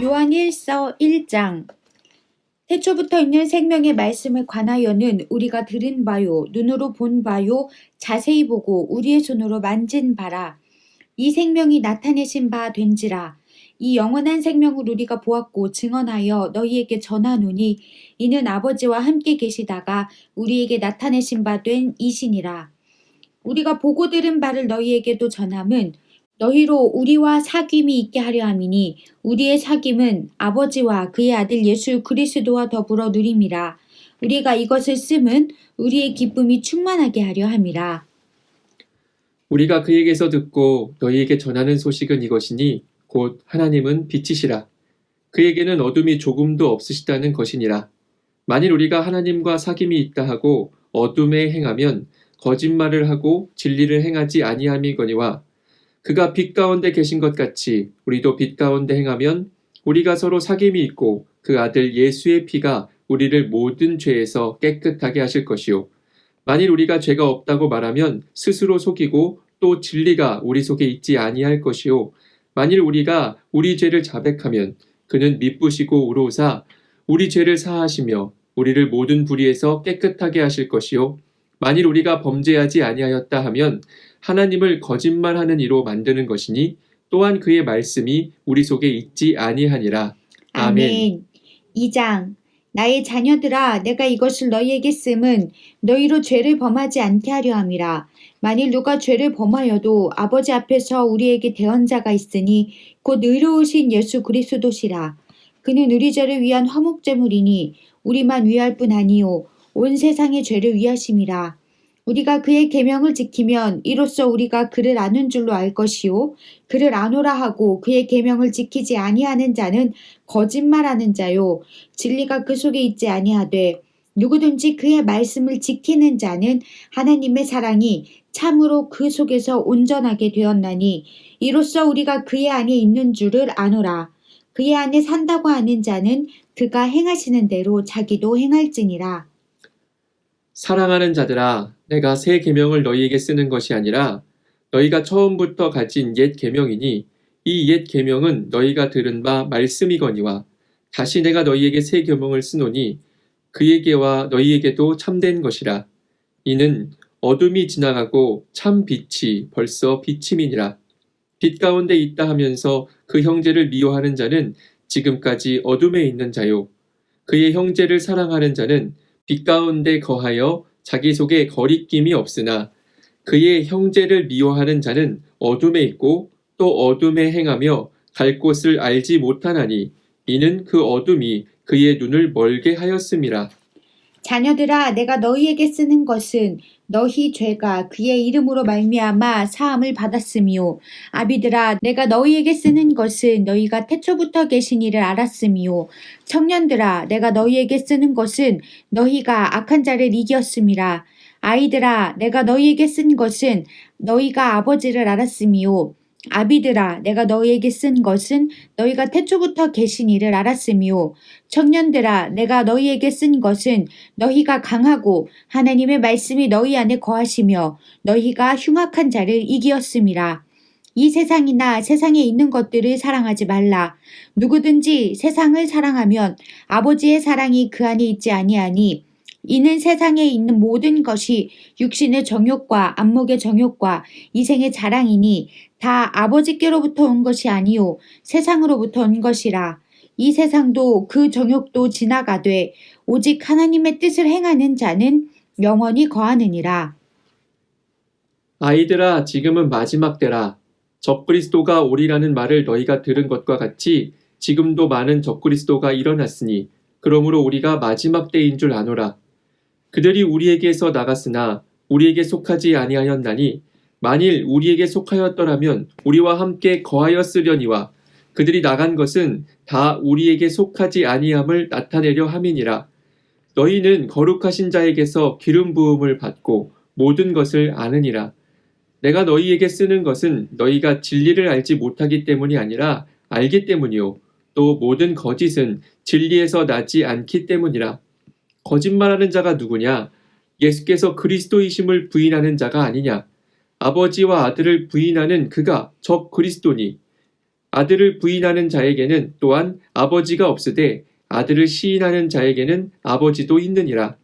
요한일서 1장. 태초부터 있는 생명의 말씀에 관하여는 우리가 들은 바요, 눈으로 본 바요, 자세히 보고 우리의 손으로 만진 바라. 이 생명이 나타내신 바 된지라. 이 영원한 생명을 우리가 보았고 증언하여 너희에게 전하노니 이는 아버지와 함께 계시다가 우리에게 나타내신 바 된 이신이라. 우리가 보고 들은 바를 너희에게도 전함은 너희로 우리와 사귐이 있게 하려 함이니 우리의 사귐은 아버지와 그의 아들 예수 그리스도와 더불어 누림이라. 우리가 이것을 씀은 우리의 기쁨이 충만하게 하려 함이라. 우리가 그에게서 듣고 너희에게 전하는 소식은 이것이니 곧 하나님은 빛이시라. 그에게는 어둠이 조금도 없으시다는 것이니라. 만일 우리가 하나님과 사귐이 있다 하고 어둠에 행하면 거짓말을 하고 진리를 행하지 아니함이거니와 그가 빛 가운데 계신 것 같이 우리도 빛 가운데 행하면 우리가 서로 사귐이 있고 그 아들 예수의 피가 우리를 모든 죄에서 깨끗하게 하실 것이요. 만일 우리가 죄가 없다고 말하면 스스로 속이고 또 진리가 우리 속에 있지 아니할 것이요. 만일 우리가 우리 죄를 자백하면 그는 미쁘시고 의로우사 우리 죄를 사하시며 우리를 모든 불의에서 깨끗하게 하실 것이요. 만일 우리가 범죄하지 아니하였다 하면 하나님을 거짓말하는 이로 만드는 것이니 또한 그의 말씀이 우리 속에 있지 아니하니라. 아멘. 2장. 나의 자녀들아, 내가 이것을 너희에게 씀은 너희로 죄를 범하지 않게 하려 함이라. 만일 누가 죄를 범하여도 아버지 앞에서 우리에게 대언자가 있으니 곧 의로우신 예수 그리스도시라. 그는 우리 죄를 위한 화목제물이니 우리만 위할 뿐 아니요 온 세상의 죄를 위하심이라. 우리가 그의 계명을 지키면 이로써 우리가 그를 아는 줄로 알 것이요 그를 아노라 하고 그의 계명을 지키지 아니하는 자는 거짓말하는 자요 진리가 그 속에 있지 아니하되 누구든지 그의 말씀을 지키는 자는 하나님의 사랑이 참으로 그 속에서 온전하게 되었나니 이로써 우리가 그의 안에 있는 줄을 아노라. 그의 안에 산다고 하는 자는 그가 행하시는 대로 자기도 행할지니라. 사랑하는 자들아, 내가 새 계명을 너희에게 쓰는 것이 아니라 너희가 처음부터 가진 옛 계명이니 이 옛 계명은 너희가 들은 바 말씀이거니와 다시 내가 너희에게 새 계명을 쓰노니 그에게와 너희에게도 참된 것이라. 이는 어둠이 지나가고 참 빛이 벌써 비침이니라. 빛 가운데 있다 하면서 그 형제를 미워하는 자는 지금까지 어둠에 있는 자요. 그의 형제를 사랑하는 자는 빛 가운데 거하여 자기 속에 거리낌이 없으나 그의 형제를 미워하는 자는 어둠에 있고 또 어둠에 행하며 갈 곳을 알지 못하나니 이는 그 어둠이 그의 눈을 멀게 하였음이라. 자녀들아, 내가 너희에게 쓰는 것은 너희 죄가 그의 이름으로 말미암아 사함을 받았으미요. 아비들아, 내가 너희에게 쓰는 것은 너희가 태초부터 계신 이를 알았으미요. 청년들아, 내가 너희에게 쓰는 것은 너희가 악한 자를 이겼음이라. 아이들아, 내가 너희에게 쓴 것은 너희가 아버지를 알았으미요. 아비들아, 내가 너희에게 쓴 것은 너희가 태초부터 계신 이를 알았으미요. 청년들아, 내가 너희에게 쓴 것은 너희가 강하고 하나님의 말씀이 너희 안에 거하시며 너희가 흉악한 자를 이기었음이라. 이 세상이나 세상에 있는 것들을 사랑하지 말라. 누구든지 세상을 사랑하면 아버지의 사랑이 그 안에 있지 아니하니 이는 세상에 있는 모든 것이 육신의 정욕과 안목의 정욕과 이생의 자랑이니 다 아버지께로부터 온 것이 아니요 세상으로부터 온 것이라. 이 세상도 그 정욕도 지나가되 오직 하나님의 뜻을 행하는 자는 영원히 거하느니라. 아이들아, 지금은 마지막 때라. 적그리스도가 오리라는 말을 너희가 들은 것과 같이 지금도 많은 적그리스도가 일어났으니 그러므로 우리가 마지막 때인 줄 아노라. 그들이 우리에게서 나갔으나 우리에게 속하지 아니하였나니 만일 우리에게 속하였더라면 우리와 함께 거하였으려니와 그들이 나간 것은 다 우리에게 속하지 아니함을 나타내려 함이니라. 너희는 거룩하신 자에게서 기름 부음을 받고 모든 것을 아느니라. 내가 너희에게 쓰는 것은 너희가 진리를 알지 못하기 때문이 아니라 알기 때문이요. 또 모든 거짓은 진리에서 나지 않기 때문이라. 거짓말하는 자가 누구냐? 예수께서 그리스도이심을 부인하는 자가 아니냐? 아버지와 아들을 부인하는 그가 적 그리스도니 아들을 부인하는 자에게는 또한 아버지가 없으되 아들을 시인하는 자에게는 아버지도 있느니라.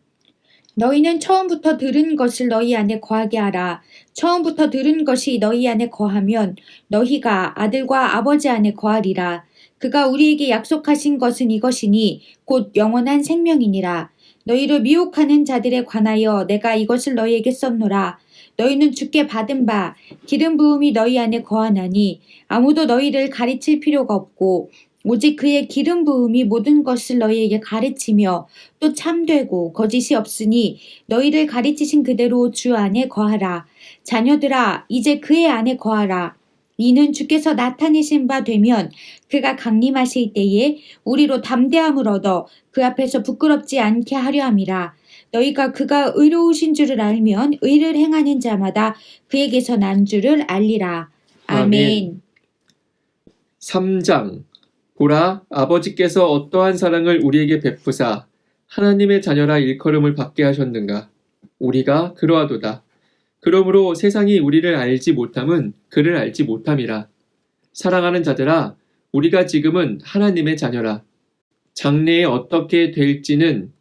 너희는 처음부터 들은 것을 너희 안에 거하게 하라. 처음부터 들은 것이 너희 안에 거하면 너희가 아들과 아버지 안에 거하리라. 그가 우리에게 약속하신 것은 이것이니 곧 영원한 생명이니라. 너희를 미혹하는 자들에 관하여 내가 이것을 너희에게 썼노라. 너희는 주께 받은 바 기름 부음이 너희 안에 거하나니 아무도 너희를 가르칠 필요가 없고 오직 그의 기름 부음이 모든 것을 너희에게 가르치며 또 참되고 거짓이 없으니 너희를 가르치신 그대로 주 안에 거하라. 자녀들아 이제 그의 안에 거하라. 이는 주께서 나타내신 바 되면 그가 강림하실 때에 우리로 담대함을 얻어 그 앞에서 부끄럽지 않게 하려 함이라. 너희가 그가 의로우신 줄을 알면 의를 행하는 자마다 그에게서 난 줄을 알리라. 아멘. 3장 보라, 아버지께서 어떠한 사랑을 우리에게 베푸사 하나님의 자녀라 일컬음을 받게 하셨는가. 우리가 그러하도다. 그러므로 세상이 우리를 알지 못함은 그를 알지 못함이라. 사랑하는 자들아, 우리가 지금은 하나님의 자녀라. 장래에 어떻게 될지는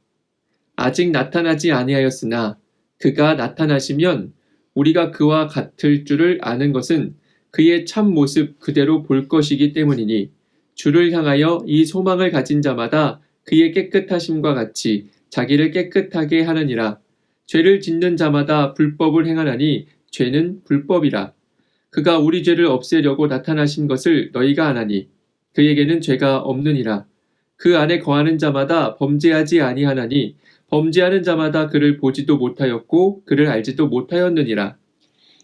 아직 나타나지 아니하였으나 그가 나타나시면 우리가 그와 같을 줄을 아는 것은 그의 참 모습 그대로 볼 것이기 때문이니 주를 향하여 이 소망을 가진 자마다 그의 깨끗하심과 같이 자기를 깨끗하게 하느니라. 죄를 짓는 자마다 불법을 행하나니 죄는 불법이라. 그가 우리 죄를 없애려고 나타나신 것을 너희가 아나니 그에게는 죄가 없느니라. 그 안에 거하는 자마다 범죄하지 아니하나니 범죄하는 자마다 그를 보지도 못하였고 그를 알지도 못하였느니라.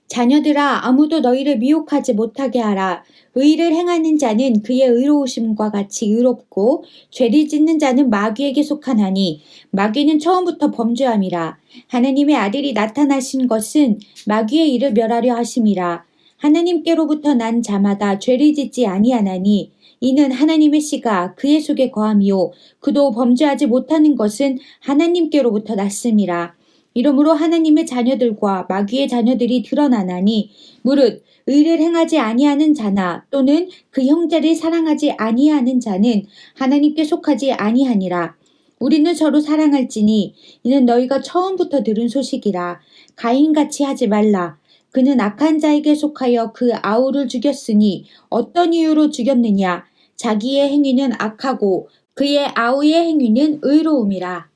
자녀들아 아무도 너희를 미혹하지 못하게 하라. 의를 행하는 자는 그의 의로우심과 같이 의롭고 죄를 짓는 자는 마귀에게 속하나니 마귀는 처음부터 범죄함이라. 하나님의 아들이 나타나신 것은 마귀의 일을 멸하려 하심이라. 하나님께로부터 난 자마다 죄를 짓지 아니하나니 이는 하나님의 씨가 그의 속에 거함이요 그도 범죄하지 못하는 것은 하나님께로부터 났음이라. 이러므로 하나님의 자녀들과 마귀의 자녀들이 드러나나니 무릇 의를 행하지 아니하는 자나 또는 그 형제를 사랑하지 아니하는 자는 하나님께 속하지 아니하니라. 우리는 서로 사랑할지니 이는 너희가 처음부터 들은 소식이라. 가인같이 하지 말라. 그는 악한 자에게 속하여 그 아우를 죽였으니 어떤 이유로 죽였느냐. 자기의 행위는 악하고 그의 아우의 행위는 의로움이라.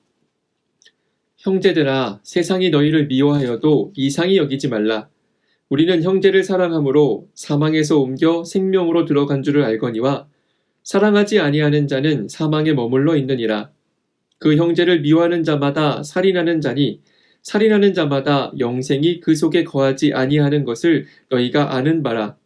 형제들아, 세상이 너희를 미워하여도 이상히 여기지 말라. 우리는 형제를 사랑함으로 사망에서 옮겨 생명으로 들어간 줄을 알거니와 사랑하지 아니하는 자는 사망에 머물러 있느니라. 그 형제를 미워하는 자마다 살인하는 자니 살인하는 자마다 영생이 그 속에 거하지 아니하는 것을 너희가 아는 바라.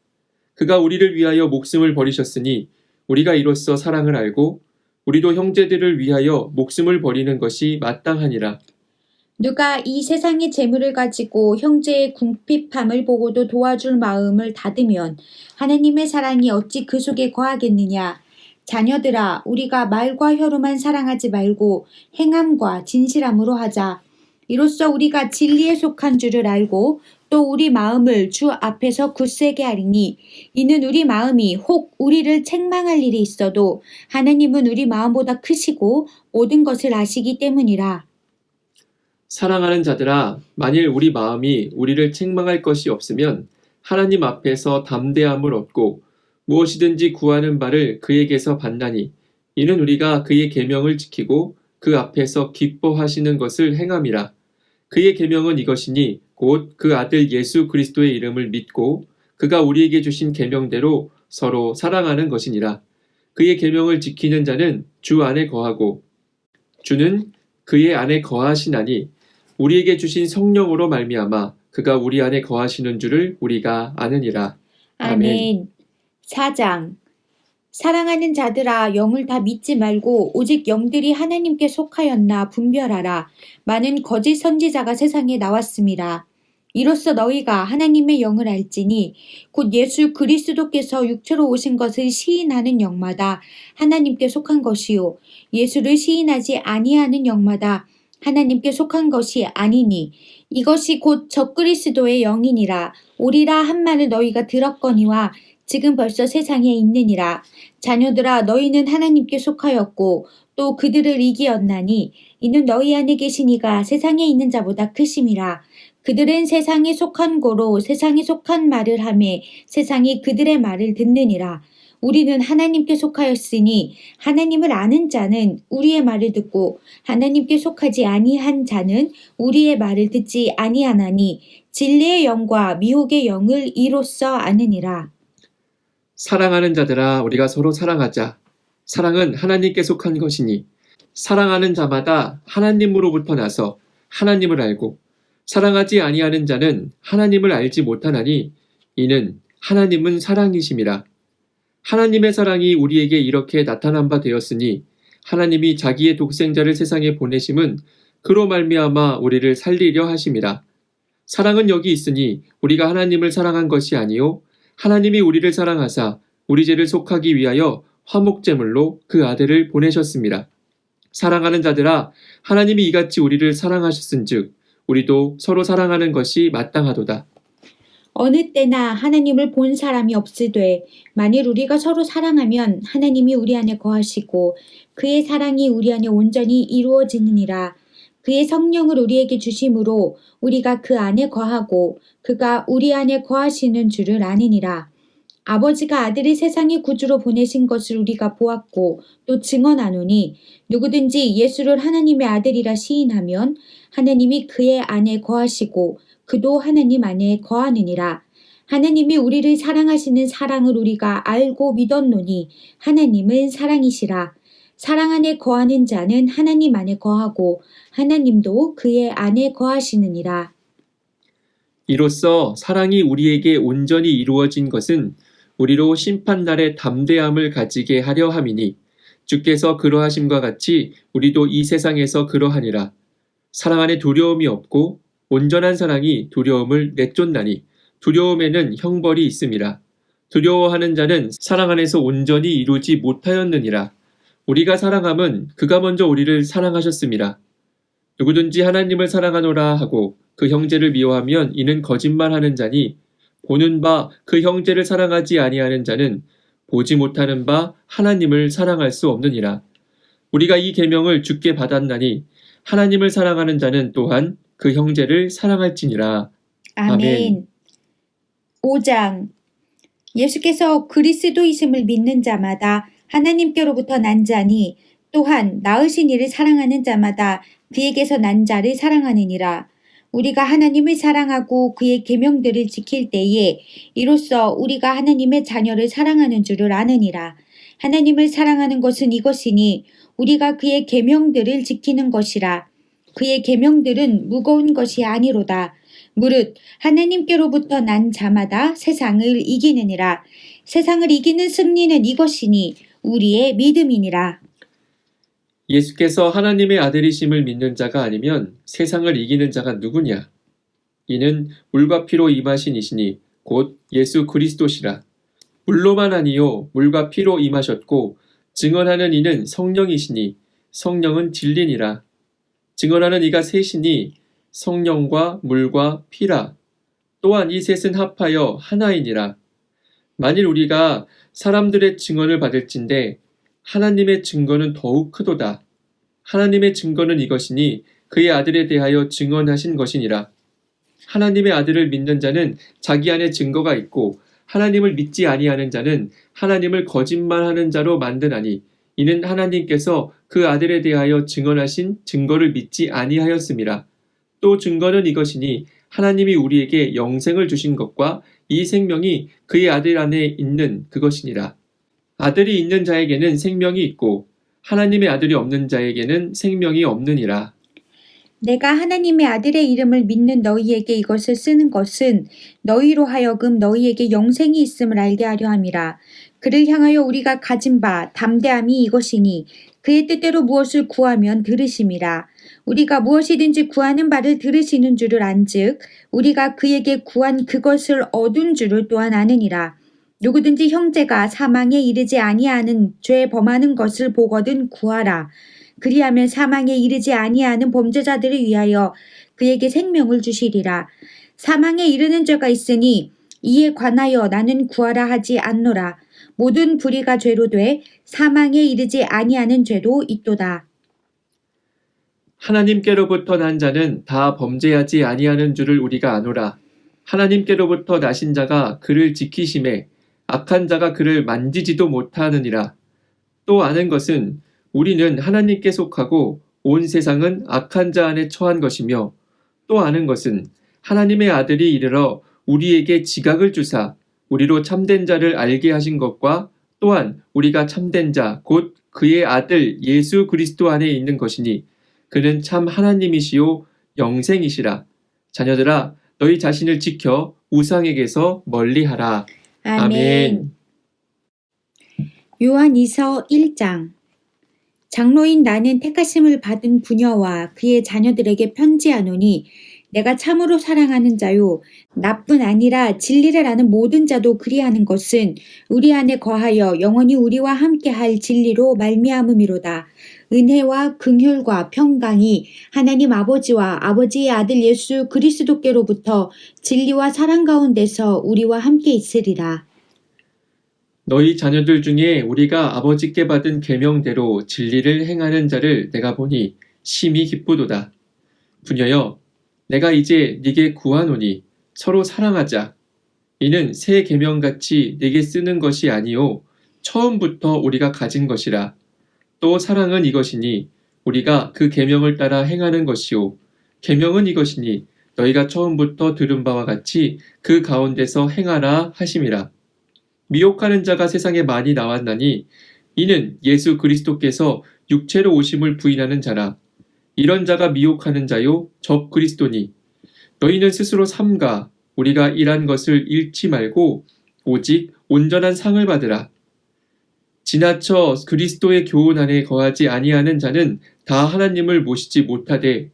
그가 우리를 위하여 목숨을 버리셨으니 우리가 이로써 사랑을 알고 우리도 형제들을 위하여 목숨을 버리는 것이 마땅하니라. 누가 이 세상의 재물을 가지고 형제의 궁핍함을 보고도 도와줄 마음을 닫으면 하나님의 사랑이 어찌 그 속에 거하겠느냐. 자녀들아 우리가 말과 혀로만 사랑하지 말고 행함과 진실함으로 하자. 이로써 우리가 진리에 속한 줄을 알고 또 우리 마음을 주 앞에서 굳세게 하리니 이는 우리 마음이 혹 우리를 책망할 일이 있어도 하나님은 우리 마음보다 크시고 모든 것을 아시기 때문이라. 사랑하는 자들아, 만일 우리 마음이 우리를 책망할 것이 없으면 하나님 앞에서 담대함을 얻고 무엇이든지 구하는 바를 그에게서 받나니 이는 우리가 그의 계명을 지키고 그 앞에서 기뻐하시는 것을 행함이라. 그의 계명은 이것이니 곧 그 아들 예수 그리스도의 이름을 믿고 그가 우리에게 주신 계명대로 서로 사랑하는 것이니라. 그의 계명을 지키는 자는 주 안에 거하고 주는 그의 안에 거하시나니 우리에게 주신 성령으로 말미암아 그가 우리 안에 거하시는 줄을 우리가 아느니라. 아멘. 4장 사랑하는 자들아 영을 다 믿지 말고 오직 영들이 하나님께 속하였나 분별하라. 많은 거짓 선지자가 세상에 나왔습니다. 이로써 너희가 하나님의 영을 알지니 곧 예수 그리스도께서 육체로 오신 것을 시인하는 영마다 하나님께 속한 것이요 예수를 시인하지 아니하는 영마다 하나님께 속한 것이 아니니 이것이 곧 적그리스도의 영이니라. 오리라 한 말을 너희가 들었거니와 지금 벌써 세상에 있느니라. 자녀들아 너희는 하나님께 속하였고 또 그들을 이기었나니 이는 너희 안에 계신 이가 세상에 있는 자보다 크심이라. 그들은 세상에 속한 고로 세상에 속한 말을 하매 세상이 그들의 말을 듣느니라. 우리는 하나님께 속하였으니 하나님을 아는 자는 우리의 말을 듣고 하나님께 속하지 아니한 자는 우리의 말을 듣지 아니하나니 진리의 영과 미혹의 영을 이로써 아느니라. 사랑하는 자들아 우리가 서로 사랑하자. 사랑은 하나님께 속한 것이니 사랑하는 자마다 하나님으로부터 나서 하나님을 알고 사랑하지 아니하는 자는 하나님을 알지 못하나니 이는 하나님은 사랑이심이라. 하나님의 사랑이 우리에게 이렇게 나타난 바 되었으니 하나님이 자기의 독생자를 세상에 보내심은 그로 말미암아 우리를 살리려 하심이라. 사랑은 여기 있으니 우리가 하나님을 사랑한 것이 아니요 하나님이 우리를 사랑하사 우리 죄를 속하기 위하여 화목제물로 그 아들을 보내셨습니다. 사랑하는 자들아 하나님이 이같이 우리를 사랑하셨은즉 우리도 서로 사랑하는 것이 마땅하도다. 어느 때나 하나님을 본 사람이 없으되 만일 우리가 서로 사랑하면 하나님이 우리 안에 거하시고 그의 사랑이 우리 안에 온전히 이루어지느니라. 그의 성령을 우리에게 주심으로 우리가 그 안에 거하고 그가 우리 안에 거하시는 줄을 아느니라. 아버지가 아들을 세상의 구주로 보내신 것을 우리가 보았고 또 증언하노니 누구든지 예수를 하나님의 아들이라 시인하면 하나님이 그의 안에 거하시고 그도 하나님 안에 거하느니라. 하나님이 우리를 사랑하시는 사랑을 우리가 알고 믿었노니 하나님은 사랑이시라. 사랑 안에 거하는 자는 하나님 안에 거하고 하나님도 그의 안에 거하시느니라. 이로써 사랑이 우리에게 온전히 이루어진 것은 우리로 심판날의 담대함을 가지게 하려 함이니 주께서 그러하심과 같이 우리도 이 세상에서 그러하니라. 사랑 안에 두려움이 없고 온전한 사랑이 두려움을 내쫓나니 두려움에는 형벌이 있음이라. 두려워하는 자는 사랑 안에서 온전히 이루지 못하였느니라. 우리가 사랑함은 그가 먼저 우리를 사랑하셨음이라. 누구든지 하나님을 사랑하노라 하고 그 형제를 미워하면 이는 거짓말하는 자니 보는 바 그 형제를 사랑하지 아니하는 자는 보지 못하는 바 하나님을 사랑할 수 없느니라. 우리가 이 계명을 주께 받았나니 하나님을 사랑하는 자는 또한 그 형제를 사랑할지니라. 아멘. 5장. 예수께서 그리스도이심을 믿는 자마다 하나님께로부터 난 자니 또한 낳으신 이를 사랑하는 자마다 그에게서 난 자를 사랑하느니라. 우리가 하나님을 사랑하고 그의 계명들을 지킬 때에 이로써 우리가 하나님의 자녀를 사랑하는 줄을 아느니라. 하나님을 사랑하는 것은 이것이니 우리가 그의 계명들을 지키는 것이라. 그의 계명들은 무거운 것이 아니로다. 무릇 하나님께로부터 난 자마다 세상을 이기느니라. 세상을 이기는 승리는 이것이니 우리의 믿음이니라. 예수께서 하나님의 아들이심을 믿는 자가 아니면 세상을 이기는 자가 누구냐? 이는 물과 피로 임하신 이시니 곧 예수 그리스도시라. 물로만 아니요 물과 피로 임하셨고 증언하는 이는 성령이시니 성령은 진리니라. 증언하는 이가 셋이니 성령과 물과 피라. 또한 이 셋은 합하여 하나이니라. 만일 우리가 사람들의 증언을 받을진대 하나님의 증거는 더욱 크도다. 하나님의 증거는 이것이니 그의 아들에 대하여 증언하신 것이니라. 하나님의 아들을 믿는 자는 자기 안에 증거가 있고 하나님을 믿지 아니하는 자는 하나님을 거짓말하는 자로 만드나니 이는 하나님께서 그 아들에 대하여 증언하신 증거를 믿지 아니하였음이라. 또 증거는 이것이니 하나님이 우리에게 영생을 주신 것과 이 생명이 그의 아들 안에 있는 그것이니라. 아들이 있는 자에게는 생명이 있고 하나님의 아들이 없는 자에게는 생명이 없느니라. 내가 하나님의 아들의 이름을 믿는 너희에게 이것을 쓰는 것은 너희로 하여금 너희에게 영생이 있음을 알게 하려 함이라. 그를 향하여 우리가 가진 바 담대함이 이것이니 그의 뜻대로 무엇을 구하면 들으심이라. 우리가 무엇이든지 구하는 바를 들으시는 줄을 안즉 우리가 그에게 구한 그것을 얻은 줄을 또한 아느니라. 누구든지 형제가 사망에 이르지 아니하는 죄 범하는 것을 보거든 구하라. 그리하면 사망에 이르지 아니하는 범죄자들을 위하여 그에게 생명을 주시리라. 사망에 이르는 죄가 있으니 이에 관하여 나는 구하라 하지 않노라. 모든 불의가 죄로 돼 사망에 이르지 아니하는 죄도 있도다. 하나님께로부터 난 자는 다 범죄하지 아니하는 줄을 우리가 아노라. 하나님께로부터 나신 자가 그를 지키심에 악한 자가 그를 만지지도 못하느니라. 또 아는 것은 우리는 하나님께 속하고 온 세상은 악한 자 안에 처한 것이며, 또 아는 것은 하나님의 아들이 이르러 우리에게 지각을 주사 우리로 참된 자를 알게 하신 것과 또한 우리가 참된 자 곧 그의 아들 예수 그리스도 안에 있는 것이니 그는 참 하나님이시요 영생이시라. 자녀들아, 너희 자신을 지켜 우상에게서 멀리하라. 아멘. 요한이서 1장. 장로인 나는 택하심을 받은 부녀와 그의 자녀들에게 편지하노니 내가 참으로 사랑하는 자요 나뿐 아니라 진리를 아는 모든 자도 그리하는 것은 우리 안에 거하여 영원히 우리와 함께할 진리로 말미암음이로다. 은혜와 긍휼과 평강이 하나님 아버지와 아버지의 아들 예수 그리스도께로부터 진리와 사랑 가운데서 우리와 함께 있으리라. 너희 자녀들 중에 우리가 아버지께 받은 계명대로 진리를 행하는 자를 내가 보니 심히 기쁘도다. 부녀여, 내가 이제 네게 구하노니 서로 사랑하자. 이는 새 계명같이 네게 쓰는 것이 아니요 처음부터 우리가 가진 것이라. 또 사랑은 이것이니 우리가 그 계명을 따라 행하는 것이요 계명은 이것이니 너희가 처음부터 들은 바와 같이 그 가운데서 행하라 하심이라. 미혹하는 자가 세상에 많이 나왔나니 이는 예수 그리스도께서 육체로 오심을 부인하는 자라. 이런 자가 미혹하는 자요 적 그리스도니 너희는 스스로 삼가 우리가 일한 것을 잃지 말고 오직 온전한 상을 받으라. 지나쳐 그리스도의 교훈 안에 거하지 아니하는 자는 다 하나님을 모시지 못하되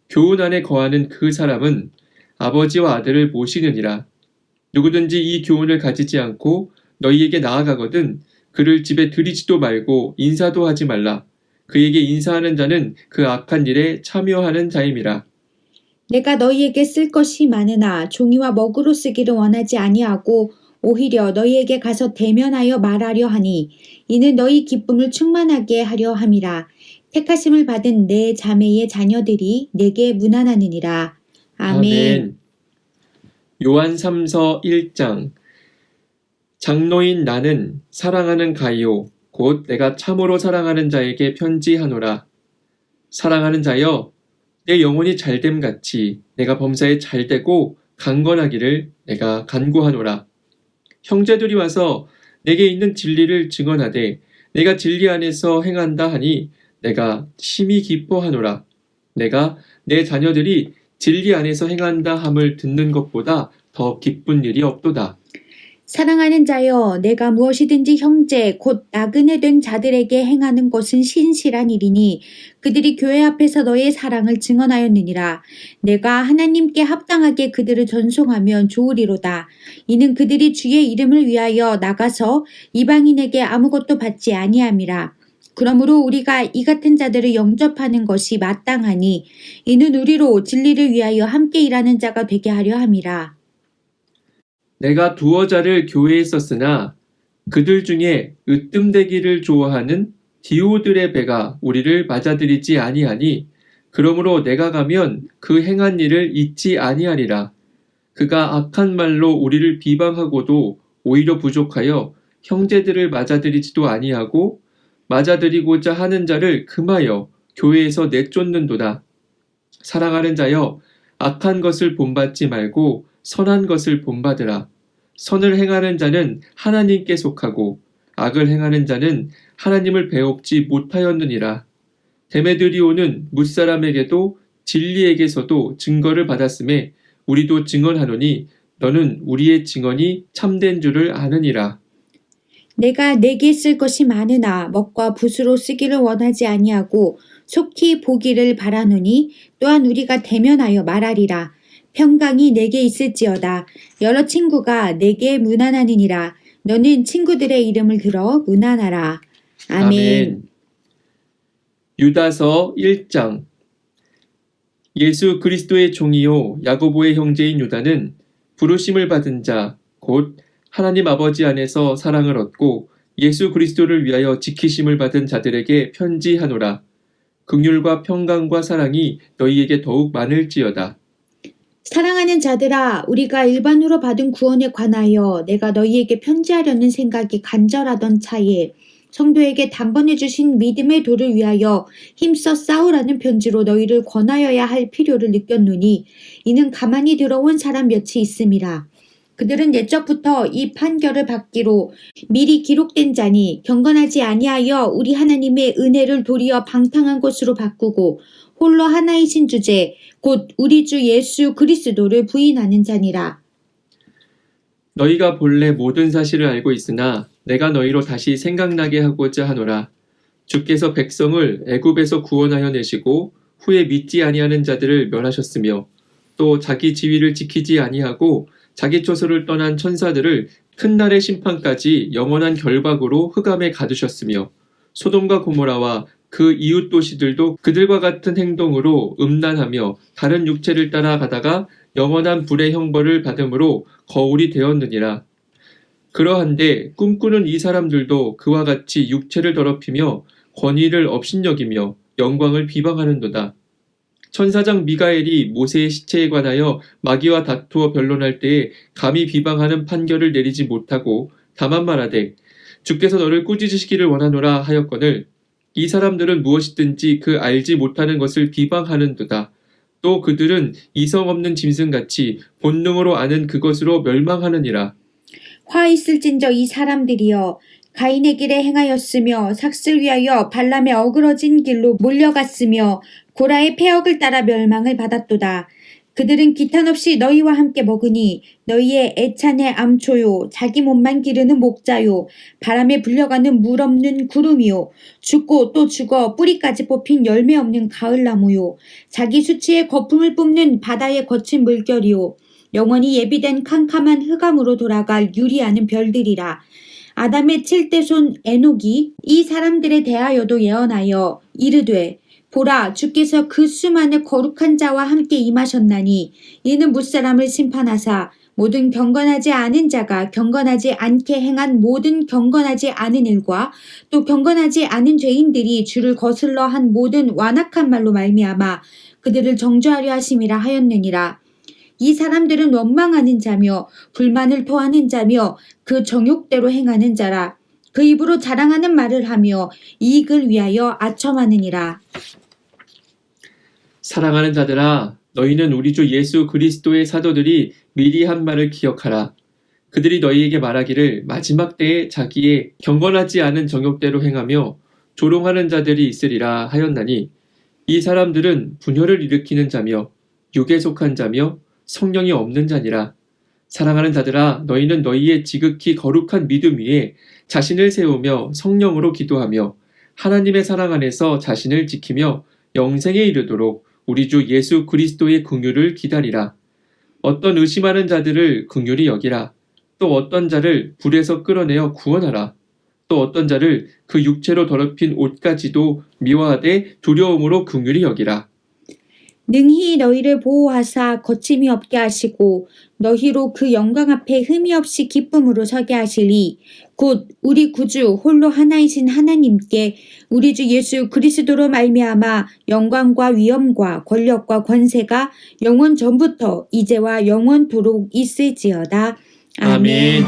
교훈 안에 거하는 그 사람은 아버지와 아들을 모시느니라. 누구든지 이 교훈을 가지지 않고 너희에게 나아가거든 그를 집에 들이지도 말고 인사도 하지 말라. 그에게 인사하는 자는 그 악한 일에 참여하는 자임이라. 내가 너희에게 쓸 것이 많으나 종이와 먹으로 쓰기를 원하지 아니하고 오히려 너희에게 가서 대면하여 말하려 하니 이는 너희 기쁨을 충만하게 하려 함이라. 택하심을 받은 내 자매의 자녀들이 내게 문안하느니라. 아멘. 요한 3서 1장. 장로인 나는 사랑하는 가이오 곧 내가 참으로 사랑하는 자에게 편지하노라. 사랑하는 자여, 내 영혼이 잘됨 같이 내가 범사에 잘되고 강건하기를 내가 간구하노라. 형제들이 와서 내게 있는 진리를 증언하되 내가 진리 안에서 행한다 하니 내가 심히 기뻐하노라. 내가 내 자녀들이 진리 안에서 행한다 함을 듣는 것보다 더 기쁜 일이 없도다. 사랑하는 자여, 내가 무엇이든지 형제 곧 나그네 된 자들에게 행하는 것은 신실한 일이니 그들이 교회 앞에서 너의 사랑을 증언하였느니라. 내가 하나님께 합당하게 그들을 전송하면 좋으리로다. 이는 그들이 주의 이름을 위하여 나가서 이방인에게 아무것도 받지 아니함이라. 그러므로 우리가 이 같은 자들을 영접하는 것이 마땅하니 이는 우리로 진리를 위하여 함께 일하는 자가 되게 하려 함이라. 내가 두어 자를 교회에 썼으나 그들 중에 으뜸되기를 좋아하는 디오들의 배가 우리를 맞아들이지 아니하니 그러므로 내가 가면 그 행한 일을 잊지 아니하리라. 그가 악한 말로 우리를 비방하고도 오히려 부족하여 형제들을 맞아들이지도 아니하고 맞아들이고자 하는 자를 금하여 교회에서 내쫓는도다. 사랑하는 자여, 악한 것을 본받지 말고 선한 것을 본받으라. 선을 행하는 자는 하나님께 속하고 악을 행하는 자는 하나님을 배웁지 못하였느니라. 데메드리오는 뭇사람에게도 진리에게서도 증거를 받았음에 우리도 증언하노니 너는 우리의 증언이 참된 줄을 아느니라. 내가 내게 쓸 것이 많으나 먹과 붓으로 쓰기를 원하지 아니하고 속히 보기를 바라노니 또한 우리가 대면하여 말하리라. 평강이 내게 있을지어다. 여러 친구가 내게 문안하느니라. 너는 친구들의 이름을 들어 문안하라. 아멘. 유다서 1장. 예수 그리스도의 종이요 야고보의 형제인 유다는 부르심을 받은 자 곧 하나님 아버지 안에서 사랑을 얻고 예수 그리스도를 위하여 지키심을 받은 자들에게 편지하노라. 긍휼과 평강과 사랑이 너희에게 더욱 많을지어다. 사랑하는 자들아, 우리가 일반으로 받은 구원에 관하여 내가 너희에게 편지하려는 생각이 간절하던 차에 성도에게 단번에 주신 믿음의 도를 위하여 힘써 싸우라는 편지로 너희를 권하여야 할 필요를 느꼈노니 이는 가만히 들어온 사람 몇이 있음이라. 그들은 옛적부터 이 판결을 받기로 미리 기록된 자니 경건하지 아니하여 우리 하나님의 은혜를 도리어 방탕한 것으로 바꾸고 홀로 하나이신 주제 곧 우리 주 예수 그리스도를 부인하는 자니라. 너희가 본래 모든 사실을 알고 있으나 내가 너희로 다시 생각나게 하고자 하노라. 주께서 백성을 애굽에서 구원하여 내시고 후에 믿지 아니하는 자들을 멸하셨으며 또 자기 지위를 지키지 아니하고 자기 처소를 떠난 천사들을 큰 날의 심판까지 영원한 결박으로 흑암에 가두셨으며 소돔과 고모라와 그 이웃 도시들도 그들과 같은 행동으로 음란하며 다른 육체를 따라가다가 영원한 불의 형벌을 받음으로 거울이 되었느니라. 그러한데 꿈꾸는 이 사람들도 그와 같이 육체를 더럽히며 권위를 업신여기며 영광을 비방하는도다. 천사장 미가엘이 모세의 시체에 관하여 마귀와 다투어 변론할 때에 감히 비방하는 판결을 내리지 못하고 다만 말하되 주께서 너를 꾸짖으시기를 원하노라 하였거늘 이 사람들은 무엇이든지 그 알지 못하는 것을 비방하는도다. 또 그들은 이성 없는 짐승같이 본능으로 아는 그것으로 멸망하느니라. 화 있을진저 이 사람들이여 가인의 길에 행하였으며 삭슬 위하여 발람의 어그러진 길로 몰려갔으며 고라의 폐역을 따라 멸망을 받았도다. 그들은 기탄 없이 너희와 함께 먹으니 너희의 애찬의 암초요 자기 몸만 기르는 목자요 바람에 불려가는 물 없는 구름이요 죽고 또 죽어 뿌리까지 뽑힌 열매 없는 가을나무요 자기 수치의 거품을 뿜는 바다의 거친 물결이요 영원히 예비된 캄캄한 흑암으로 돌아갈 유리하는 별들이라. 아담의 7대손 에녹이 이 사람들에 대하여도 예언하여 이르되 보라 주께서 그 수많은 거룩한 자와 함께 임하셨나니 이는 무사람을 심판하사 모든 경건하지 않은 자가 경건하지 않게 행한 모든 경건하지 않은 일과 또 경건하지 않은 죄인들이 주를 거슬러 한 모든 완악한 말로 말미암아 그들을 정죄하려 하심이라 하였느니라. 이 사람들은 원망하는 자며 불만을 토하는 자며 그 정욕대로 행하는 자라. 그 입으로 자랑하는 말을 하며 이익을 위하여 아첨하느니라. 사랑하는 자들아, 너희는 우리 주 예수 그리스도의 사도들이 미리 한 말을 기억하라. 그들이 너희에게 말하기를 마지막 때에 자기의 경건하지 않은 정욕대로 행하며 조롱하는 자들이 있으리라 하였나니 이 사람들은 분열을 일으키는 자며 육에 속한 자며 성령이 없는 자니라. 사랑하는 자들아, 너희는 너희의 지극히 거룩한 믿음 위에 자신을 세우며 성령으로 기도하며 하나님의 사랑 안에서 자신을 지키며 영생에 이르도록 우리 주 예수 그리스도의 긍휼을 기다리라. 어떤 의심하는 자들을 긍휼히 여기라. 또 어떤 자를 불에서 끌어내어 구원하라. 또 어떤 자를 그 육체로 더럽힌 옷까지도 미워하되 두려움으로 긍휼히 여기라. 능히 너희를 보호하사 거침이 없게 하시고 너희로 그 영광 앞에 흠이 없이 기쁨으로 서게 하시리. 곧 우리 구주 홀로 하나이신 하나님께 우리 주 예수 그리스도로 말미암아 영광과 위엄과 권력과 권세가 영원 전부터 이제와 영원토록 있을지어다. 아멘.